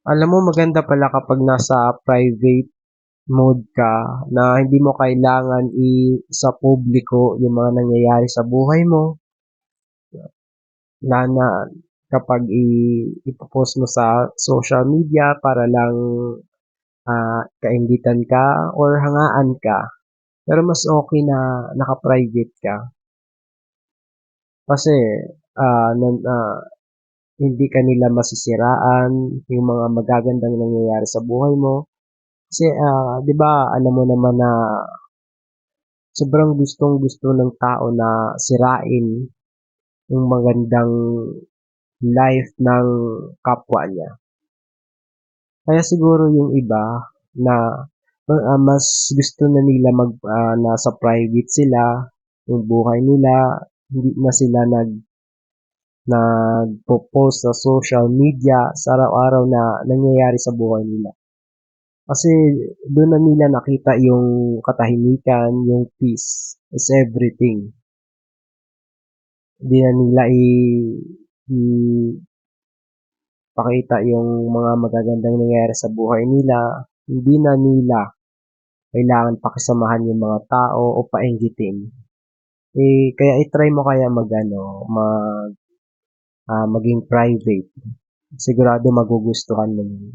Alam mo maganda pala kapag nasa private mode ka na hindi mo kailangan sa publiko yung mga nangyayari sa buhay mo, na kapag ipopost mo sa social media para lang kaingitan ka or hangaan ka. Pero mas okay na naka-private ka kasi ah, nan, ah, hindi ka nila masisiraan yung mga magagandang nangyayari sa buhay mo. Kasi 'di ba alam mo naman na sobrang gustong-gusto ng tao na sirain yung magandang life ng kapwa niya. Kaya siguro yung iba na mas gusto na nila nasa private sila, yung buhay nila, hindi na sila nagpo-post sa social media sa araw-araw na nangyayari sa buhay nila. Kasi doon na nila nakita yung katahimikan, yung peace is everything. Hindi na nila ipakita yung mga magagandang nangyayari sa buhay nila. Hindi na nila kailangan pakisamahan yung mga tao o painggitin. Kaya i-try mo kaya maging private. Sigurado magugustuhan mo yun.